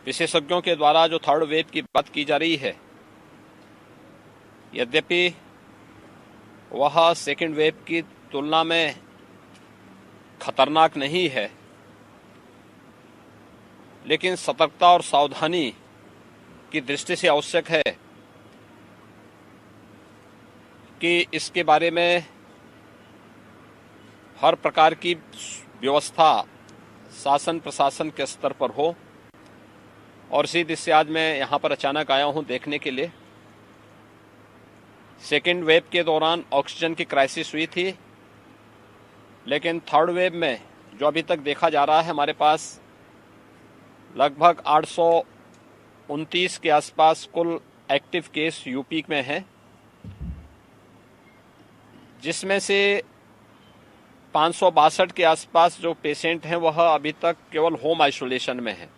विशेषज्ञों के द्वारा जो थर्ड वेव की बात की जा रही है, यद्यपि वह सेकेंड वेव की तुलना में खतरनाक नहीं है, लेकिन सतर्कता और सावधानी की दृष्टि से आवश्यक है कि इसके बारे में हर प्रकार की व्यवस्था शासन प्रशासन के स्तर पर हो। और इसी दृष्टि से आज मैं यहाँ पर अचानक आया हूँ देखने के लिए। सेकेंड वेव के दौरान ऑक्सीजन की क्राइसिस हुई थी, लेकिन थर्ड वेव में जो अभी तक देखा जा रहा है, हमारे पास लगभग 829 के आसपास कुल एक्टिव केस यूपी में हैं, जिसमें से 562 के आसपास जो पेशेंट हैं वह अभी तक केवल होम आइसोलेशन में हैं।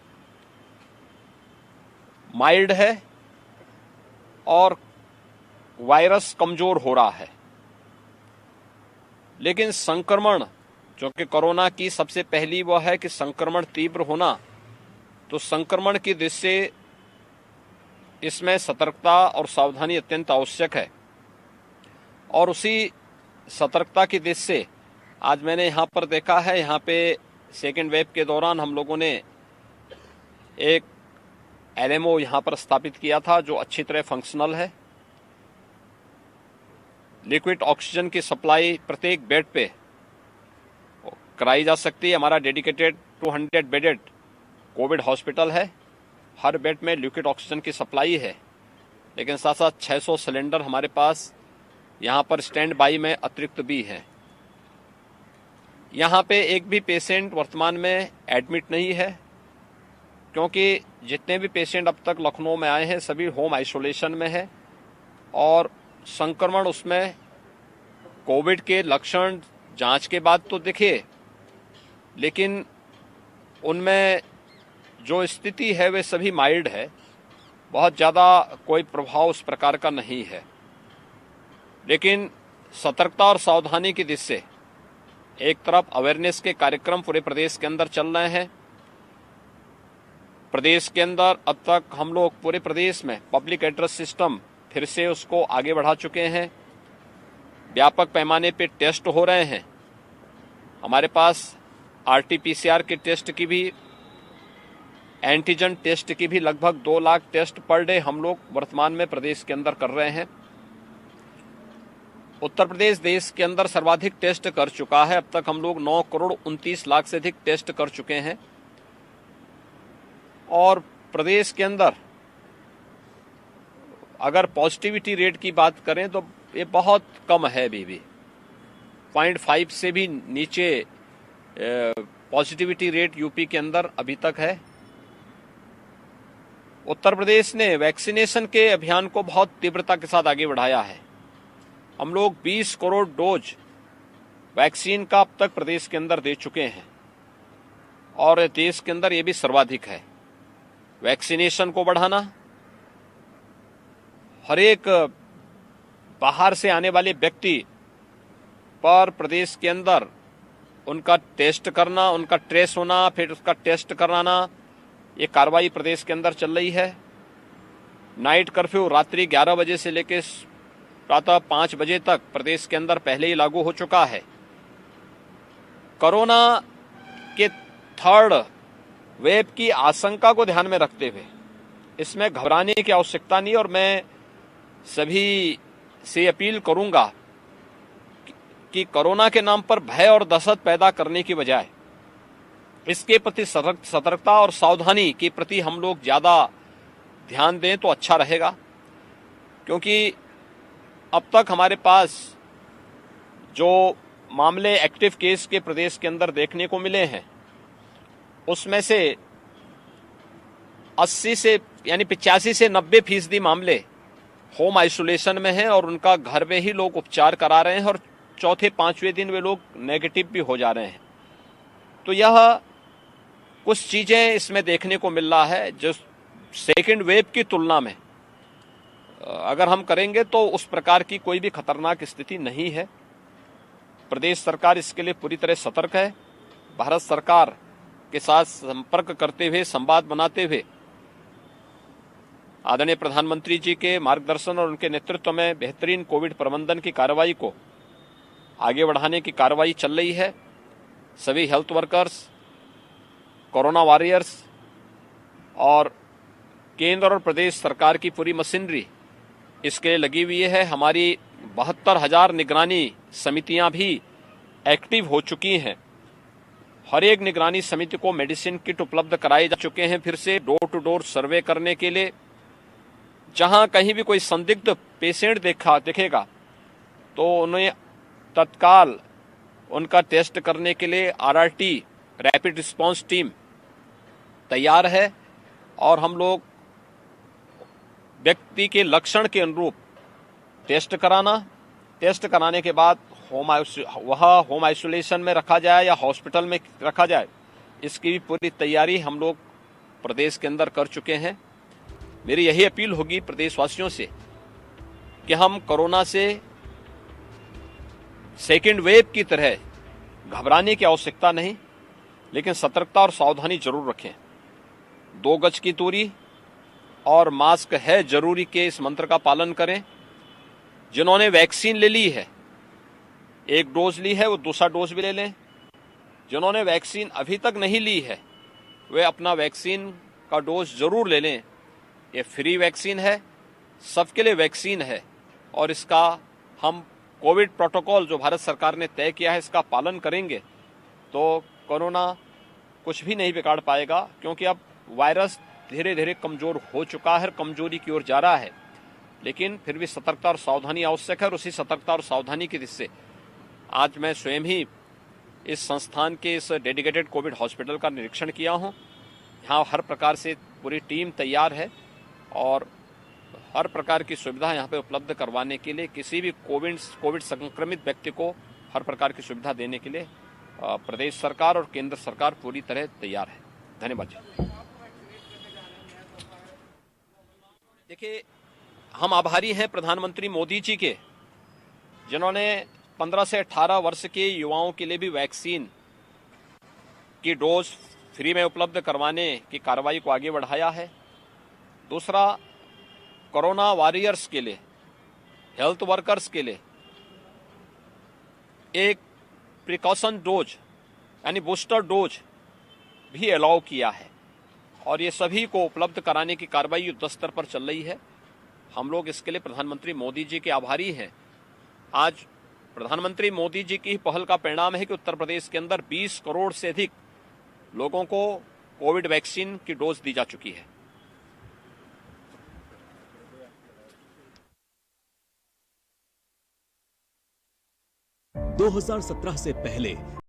माइल्ड है और वायरस कमजोर हो रहा है, लेकिन संक्रमण, जो कि कोरोना की सबसे पहली वह है कि संक्रमण तीव्र होना, तो संक्रमण की दृष्टि से इसमें सतर्कता और सावधानी अत्यंत आवश्यक है। और उसी सतर्कता की दृष्टि से आज मैंने यहाँ पर देखा है, यहाँ पे सेकेंड वेव के दौरान हम लोगों ने एक एलएमओ यहाँ पर स्थापित किया था जो अच्छी तरह फंक्शनल है। लिक्विड ऑक्सीजन की सप्लाई प्रत्येक बेड पे कराई जा सकती है। हमारा डेडिकेटेड 200 बेडेड कोविड हॉस्पिटल है, हर बेड में लिक्विड ऑक्सीजन की सप्लाई है, लेकिन साथ साथ 600 सिलेंडर हमारे पास यहाँ पर स्टैंड बाई में अतिरिक्त भी है। यहाँ पे एक भी पेशेंट वर्तमान में एडमिट नहीं है, क्योंकि जितने भी पेशेंट अब तक लखनऊ में आए हैं सभी होम आइसोलेशन में है। और संक्रमण उसमें कोविड के लक्षण जांच के बाद तो दिखे, लेकिन उनमें जो स्थिति है वे सभी माइल्ड है, बहुत ज़्यादा कोई प्रभाव उस प्रकार का नहीं है। लेकिन सतर्कता और सावधानी की दृष्टि से एक तरफ अवेयरनेस के कार्यक्रम पूरे प्रदेश के अंदर चल रहे हैं। प्रदेश के अंदर अब तक हम लोग पूरे प्रदेश में पब्लिक एड्रेस सिस्टम फिर से उसको आगे बढ़ा चुके हैं। व्यापक पैमाने पे टेस्ट हो रहे हैं। हमारे पास आरटीपीसीआर के टेस्ट की भी, एंटीजन टेस्ट की भी लगभग 2 लाख टेस्ट पर डे हम लोग वर्तमान में प्रदेश के अंदर कर रहे हैं। उत्तर प्रदेश देश के अंदर सर्वाधिक टेस्ट कर चुका है। अब तक हम लोग 9 करोड़ 29 लाख से अधिक टेस्ट कर चुके हैं। और प्रदेश के अंदर अगर पॉजिटिविटी रेट की बात करें तो ये बहुत कम है, अभी भी 0.5 से भी नीचे पॉजिटिविटी रेट यूपी के अंदर अभी तक है। उत्तर प्रदेश ने वैक्सीनेशन के अभियान को बहुत तीव्रता के साथ आगे बढ़ाया है। हम लोग 20 करोड़ डोज वैक्सीन का अब तक प्रदेश के अंदर दे चुके हैं, और देश के अंदर ये भी सर्वाधिक है। वैक्सीनेशन को बढ़ाना, हर एक बाहर से आने वाले व्यक्ति पर प्रदेश के अंदर उनका टेस्ट करना, उनका ट्रेस होना, फिर उसका टेस्ट कराना, ये कार्रवाई प्रदेश के अंदर चल रही है। नाइट कर्फ्यू रात्रि 11 बजे से लेकर प्रातः 5 बजे तक प्रदेश के अंदर पहले ही लागू हो चुका है। कोरोना के थर्ड वेव की आशंका को ध्यान में रखते हुए इसमें घबराने की आवश्यकता नहीं, और मैं सभी से अपील करूंगा कि कोरोना के नाम पर भय और दहशत पैदा करने की बजाय इसके प्रति सतर्कता और सावधानी के प्रति हम लोग ज्यादा ध्यान दें तो अच्छा रहेगा। क्योंकि अब तक हमारे पास जो मामले एक्टिव केस के प्रदेश के अंदर देखने को मिले हैं, उसमें से 80 से यानी 85 से 90% मामले होम आइसोलेशन में हैं और उनका घर में ही लोग उपचार करा रहे हैं, और चौथे 5वें दिन वे लोग नेगेटिव भी हो जा रहे हैं। तो यह कुछ चीजें इसमें देखने को मिल रहा है जो सेकेंड वेव की तुलना में अगर हम करेंगे तो उस प्रकार की कोई भी खतरनाक स्थिति नहीं है। प्रदेश सरकार इसके लिए पूरी तरह सतर्क है। भारत सरकार के साथ संपर्क करते हुए, संवाद बनाते हुए आदरणीय प्रधानमंत्री जी के मार्गदर्शन और उनके नेतृत्व में बेहतरीन कोविड प्रबंधन की कार्रवाई को आगे बढ़ाने की कार्रवाई चल रही है। सभी हेल्थ वर्कर्स, कोरोना वॉरियर्स और केंद्र और प्रदेश सरकार की पूरी मशीनरी इसके लिए लगी हुई है। हमारी 72,000 निगरानी समितियां भी एक्टिव हो चुकी हैं। हर एक निगरानी समिति को मेडिसिन किट उपलब्ध कराए जा चुके हैं। फिर से डोर टू डोर सर्वे करने के लिए जहां कहीं भी कोई संदिग्ध पेशेंट दिखेगा तो उन्हें तत्काल उनका टेस्ट करने के लिए आरआरटी रैपिड रिस्पांस टीम तैयार है और हम लोग व्यक्ति के लक्षण के अनुरूप टेस्ट कराने के बाद होम आइसोलेशन में रखा जाए या हॉस्पिटल में रखा जाए, इसकी भी पूरी तैयारी हम लोग प्रदेश के अंदर कर चुके हैं। मेरी यही अपील होगी प्रदेशवासियों से कि हम कोरोना से सेकेंड वेव की तरह घबराने की आवश्यकता नहीं, लेकिन सतर्कता और सावधानी जरूर रखें। 2 गज की दूरी और मास्क है जरूरी के इस मंत्र का पालन करें। जिन्होंने वैक्सीन ले ली है, 1 डोज ली है, वो दूसरा डोज भी ले लें। जिन्होंने वैक्सीन अभी तक नहीं ली है, वे अपना वैक्सीन का डोज जरूर ले लें। ये फ्री वैक्सीन है, सबके लिए वैक्सीन है और इसका हम कोविड प्रोटोकॉल जो भारत सरकार ने तय किया है इसका पालन करेंगे तो कोरोना कुछ भी नहीं बिगाड़ पाएगा, क्योंकि अब वायरस धीरे धीरे कमजोर हो चुका है, कमजोरी की ओर जा रहा है। लेकिन फिर भी सतर्कता और सावधानी आवश्यक है और उसी सतर्कता और सावधानी की दिशा से आज मैं स्वयं ही इस संस्थान के इस डेडिकेटेड कोविड हॉस्पिटल का निरीक्षण किया हूं। यहाँ हर प्रकार से पूरी टीम तैयार है और हर प्रकार की सुविधा यहाँ पे उपलब्ध करवाने के लिए किसी भी कोविड संक्रमित व्यक्ति को हर प्रकार की सुविधा देने के लिए प्रदेश सरकार और केंद्र सरकार पूरी तरह तैयार है। धन्यवाद जी। देखिए, हम आभारी हैं प्रधानमंत्री मोदी जी के, जिन्होंने 15 से 18 वर्ष के युवाओं के लिए भी वैक्सीन की डोज फ्री में उपलब्ध करवाने की कार्रवाई को आगे बढ़ाया है। दूसरा, कोरोना वॉरियर्स के लिए, हेल्थ वर्कर्स के लिए एक प्रिकॉशन डोज यानी बूस्टर डोज भी अलाउ किया है और ये सभी को उपलब्ध कराने की कार्रवाई युद्ध स्तर पर चल रही है। हम लोग इसके लिए प्रधानमंत्री मोदी जी के आभारी हैं। आज प्रधानमंत्री मोदी जी की पहल का परिणाम है कि उत्तर प्रदेश के अंदर 20 करोड़ से अधिक लोगों को कोविड वैक्सीन की डोज दी जा चुकी है। 2017 से पहले